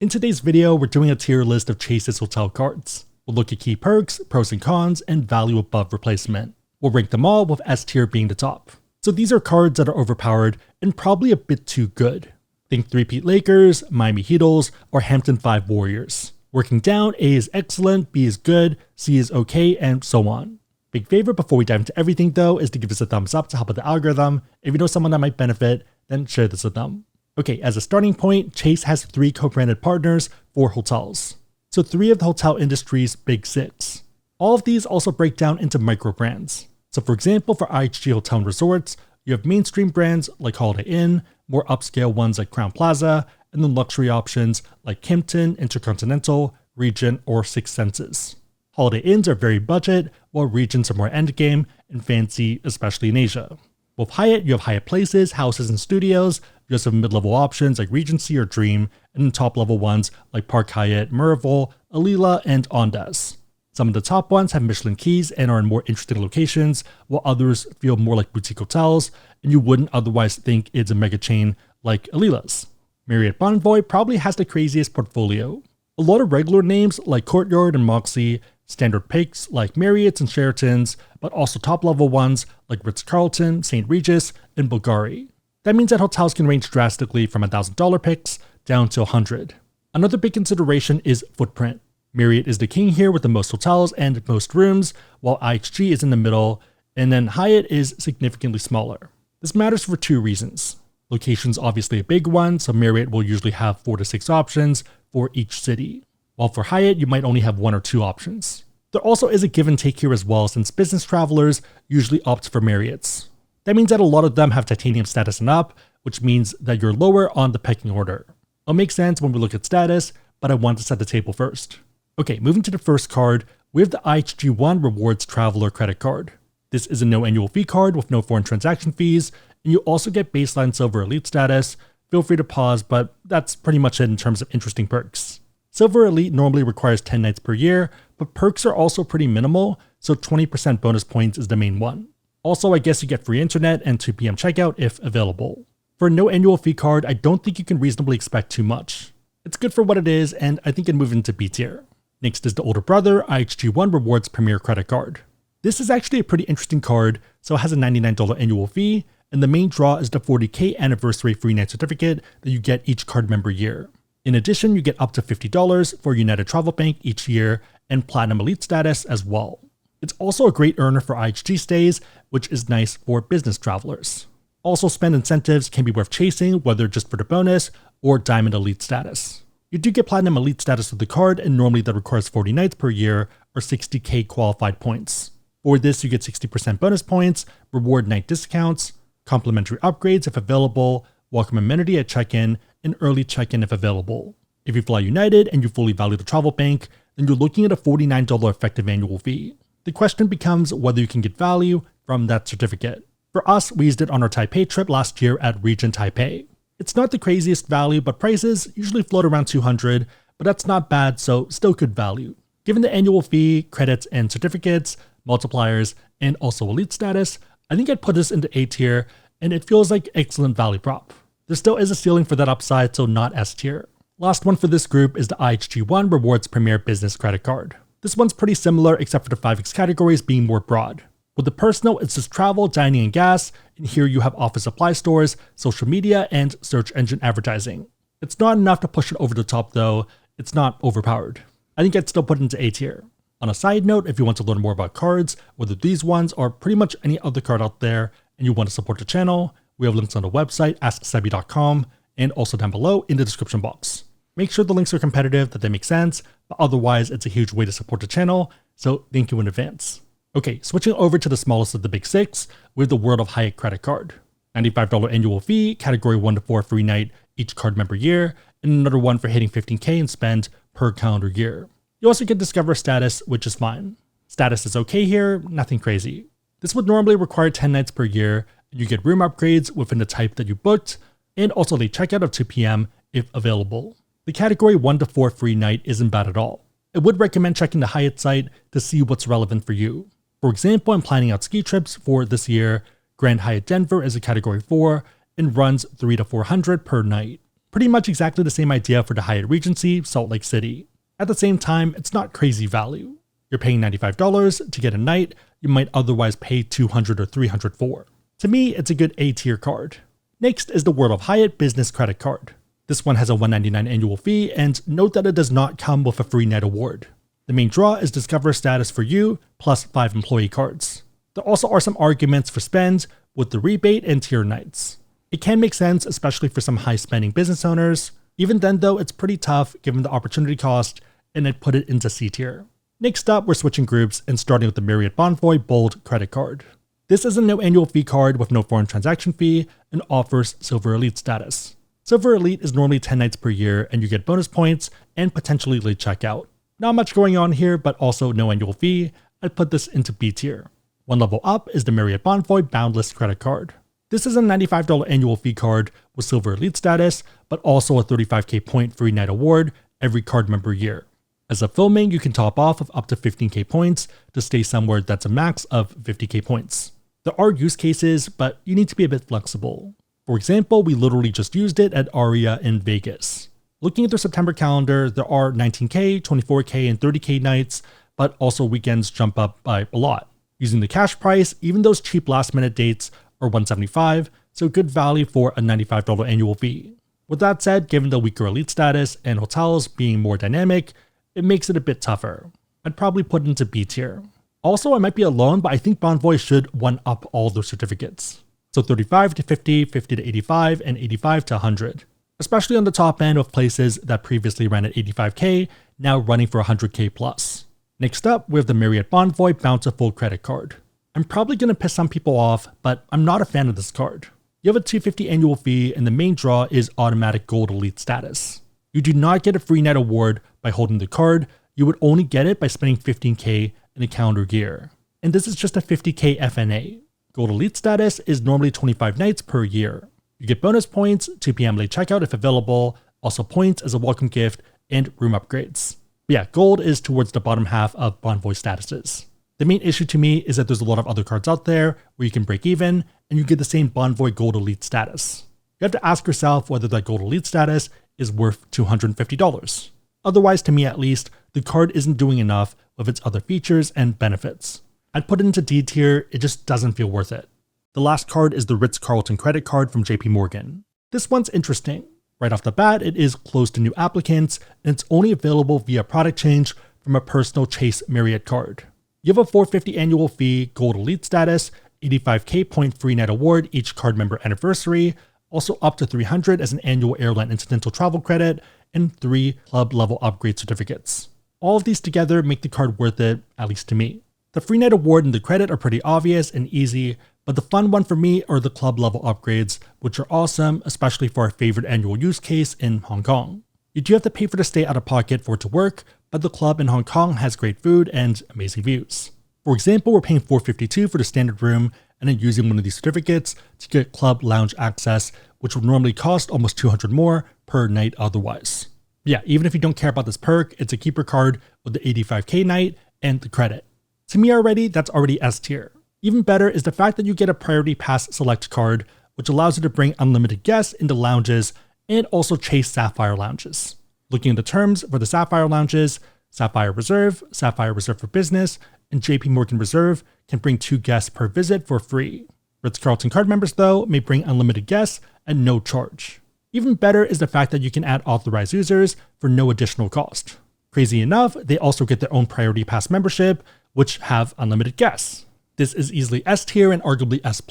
In today's video, we're doing a tier list of Chase's hotel cards. We'll look at key perks, pros and cons, and value above replacement. We'll rank them all with S tier being the top. So these are cards that are overpowered and probably a bit too good. Think 3-peat Lakers, Miami Heatles, or Hampton 5 Warriors. Working down, A is excellent, B is good, C is okay, and so on. Big favorite before we dive into everything though is to give us a thumbs up to help with the algorithm. If you know someone that might benefit, then share this with them. Okay, as a starting point, Chase has 3 co-branded partners for hotels. So 3 of the hotel industry's big 6. All of these also break down into micro brands. So for example, for IHG Hotel and Resorts, you have mainstream brands like Holiday Inn, more upscale ones like Crowne Plaza, and then luxury options like Kimpton, Intercontinental, Regent, or Six Senses. Holiday Inns are very budget, while Regents are more endgame and fancy, especially in Asia. With Hyatt, you have Hyatt Places, Houses, and Studios. You also have mid-level options like Regency or Dream, and then top-level ones like Park Hyatt, Miraval, Alila, and Ondas. Some of the top ones have Michelin keys and are in more interesting locations, while others feel more like boutique hotels, and you wouldn't otherwise think it's a mega chain like Alila's. Marriott Bonvoy probably has the craziest portfolio. A lot of regular names like Courtyard and Moxy, standard picks like Marriott's and Sheraton's, but also top-level ones like Ritz-Carlton, St. Regis, and Bulgari. That means that hotels can range drastically from $1,000 picks down to $100. Another big consideration is footprint. Marriott is the king here with the most hotels and most rooms, while IHG is in the middle, and then Hyatt is significantly smaller. This matters for 2 reasons. Location's obviously a big one, so Marriott will usually have 4 to 6 options for each city, while for Hyatt you might only have 1 or 2 options. There also is a give and take here as well, since business travelers usually opt for Marriott's. That means that a lot of them have titanium status and up, which means that you're lower on the pecking order. It'll make sense when we look at status, but I want to set the table first. Okay, moving to the first card, we have the IHG One Rewards Traveler Credit Card. This is a no annual fee card with no foreign transaction fees, and you also get baseline Silver Elite status. Feel free to pause, but that's pretty much it in terms of interesting perks. Silver Elite normally requires 10 nights per year, but perks are also pretty minimal, so 20% bonus points is the main one. Also, I guess you get free internet and 2 PM checkout if available. For a no annual fee card, I don't think you can reasonably expect too much. It's good for what it is, and I think it moves into B tier. Next is the older brother, IHG One Rewards Premier Credit Card. This is actually a pretty interesting card, so it has a $99 annual fee, and the main draw is the 40K anniversary free night certificate that you get each card member year. In addition, you get up to $50 for United Travel Bank each year, and Platinum Elite status as well. It's also a great earner for IHG stays, which is nice for business travelers. Also, spend incentives can be worth chasing, whether just for the bonus or Diamond Elite status. You do get Platinum Elite status with the card, and normally that requires 40 nights per year or 60K qualified points. For this, you get 60% bonus points, reward night discounts, complimentary upgrades if available, welcome amenity at check-in, and early check-in if available. If you fly United and you fully value the travel bank, then you're looking at a $49 effective annual fee. The question becomes whether you can get value from that certificate. For us, we used it on our Taipei trip last year at Regent Taipei. It's not the craziest value, but prices usually float around $200, but that's not bad, so still good value. Given the annual fee, credits and certificates, multipliers, and also elite status, I think I'd put this into A tier, and it feels like excellent value prop. There still is a ceiling for that upside, so not S tier. Last one for this group is the IHG One Rewards Premier Business Credit Card. This one's pretty similar except for the 5X categories being more broad. With the personal, it's just travel, dining, and gas, and here you have office supply stores, social media, and search engine advertising. It's not enough to push it over the top though, it's not overpowered. I think I'd still put it into A tier. On a side note, if you want to learn more about cards, whether these ones or pretty much any other card out there, and you want to support the channel, we have links on the website asksebi.com and also down below in the description box. Make sure the links are competitive, that they make sense, but otherwise it's a huge way to support the channel, so thank you in advance. Okay, switching over to the smallest of the big 6, with the World of Hyatt Credit Card. $95 annual fee, category 1 to 4 free night each card member year, and another one for hitting 15K in spend per calendar year. You also get Discover status, which is fine. Status is okay here, nothing crazy. This would normally require 10 nights per year, and you get room upgrades within the type that you booked, and also late checkout of 2 PM if available. The category 1 to 4 free night isn't bad at all. I would recommend checking the Hyatt site to see what's relevant for you. For example, I'm planning out ski trips for this year. Grand Hyatt Denver is a category 4 and runs $300 to $400 per night. Pretty much exactly the same idea for the Hyatt Regency, Salt Lake City. At the same time, it's not crazy value. You're paying $95 to get a night you might otherwise pay $200 or $300 for. To me, it's a good A-tier card. Next is the World of Hyatt Business Credit Card. This one has a $199 annual fee, and note that it does not come with a free night award. The main draw is Discover status for you, plus 5 employee cards. There also are some arguments for spend with the rebate and tier nights. It can make sense, especially for some high-spending business owners. Even then though, it's pretty tough given the opportunity cost, and I'd put it into C tier. Next up, we're switching groups and starting with the Marriott Bonvoy Bold Credit Card. This is a no annual fee card with no foreign transaction fee and offers Silver Elite status. Silver Elite is normally 10 nights per year, and you get bonus points and potentially late checkout. Not much going on here, but also no annual fee. I'd put this into B tier. One level up is the Marriott Bonvoy Boundless Credit Card. This is a $95 annual fee card with Silver Elite status, but also a 35k point free night award every card member year. As of filming, you can top off of up to 15k points to stay somewhere that's a max of 50k points. There are use cases, but you need to be a bit flexible. For example, we literally just used it at Aria in Vegas. Looking at their September calendar, there are 19k, 24k, and 30k nights, but also weekends jump up by a lot. Using the cash price, even those cheap last minute dates are $175, so good value for a $95 annual fee. With that said, given the weaker elite status and hotels being more dynamic, it makes it a bit tougher. I'd probably put it into B tier. Also, I might be alone, but I think Bonvoy should one-up all their certificates. So 35 to 50, 50 to 85, and 85 to 100. Especially on the top end of places that previously ran at 85k, now running for 100k plus. Next up, we have the Marriott Bonvoy Bountiful Credit Card. I'm probably going to piss some people off, but I'm not a fan of this card. You have a $250 annual fee, and the main draw is automatic Gold Elite status. You do not get a free night award by holding the card, you would only get it by spending 15k in a calendar year. And this is just a 50k FNA. Gold Elite status is normally 25 nights per year. You get bonus points, 2 p.m. late checkout if available, also points as a welcome gift, and room upgrades. But yeah, Gold is towards the bottom half of Bonvoy statuses. The main issue to me is that there's a lot of other cards out there where you can break even, and you get the same Bonvoy Gold Elite status. You have to ask yourself whether that Gold Elite status is worth $250. Otherwise, to me at least, the card isn't doing enough with its other features and benefits. I'd put it into D tier, it just doesn't feel worth it. The last card is the Ritz-Carlton Credit Card from JP Morgan. This one's interesting. Right off the bat, it is closed to new applicants, and it's only available via product change from a personal Chase Marriott card. You have a $450 annual fee, Gold Elite status, 85k point free night award each card member anniversary, also up to 300 as an annual airline incidental travel credit, and 3 club level upgrade certificates. All of these together make the card worth it, at least to me. The free night award and the credit are pretty obvious and easy, but the fun one for me are the club level upgrades, which are awesome, especially for our favorite annual use case in Hong Kong. You do have to pay for the stay out of pocket for it to work, but the club in Hong Kong has great food and amazing views. For example, we're paying $452 for the standard room and then using one of these certificates to get club lounge access, which would normally cost almost $200 more per night otherwise. Yeah, even if you don't care about this perk, it's a keeper card with the 85k night and the credit. To me already, that's already S tier. Even better is the fact that you get a Priority Pass Select card, which allows you to bring unlimited guests into lounges and also chase Sapphire lounges. Looking at the terms for the Sapphire lounges, Sapphire Reserve for Business, and JP Morgan Reserve can bring 2 guests per visit for free. Ritz-Carlton card members, though, may bring unlimited guests at no charge. Even better is the fact that you can add authorized users for no additional cost. Crazy enough, they also get their own Priority Pass membership, which have unlimited guests. This is easily S tier and arguably S+,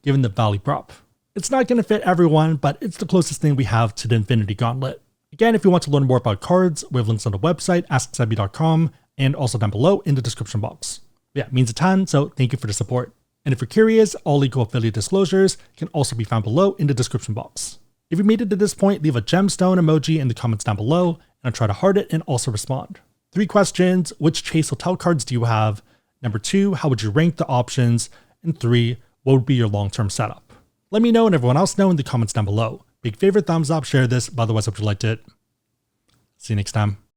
given the value prop. It's not going to fit everyone, but it's the closest thing we have to the Infinity Gauntlet. Again, if you want to learn more about cards, we have links on the website, asksebi.com, and also down below in the description box. Yeah, it means a ton, so thank you for the support. And if you're curious, all legal affiliate disclosures can also be found below in the description box. If you made it to this point, leave a gemstone emoji in the comments down below, and I'll try to heart it and also respond. 3 questions: which Chase hotel cards do you have? Number 2, how would you rank the options? And 3, what would be your long-term setup? Let me know and everyone else know in the comments down below. Big favorite, thumbs up, share this, but otherwise hope you liked it. See you next time.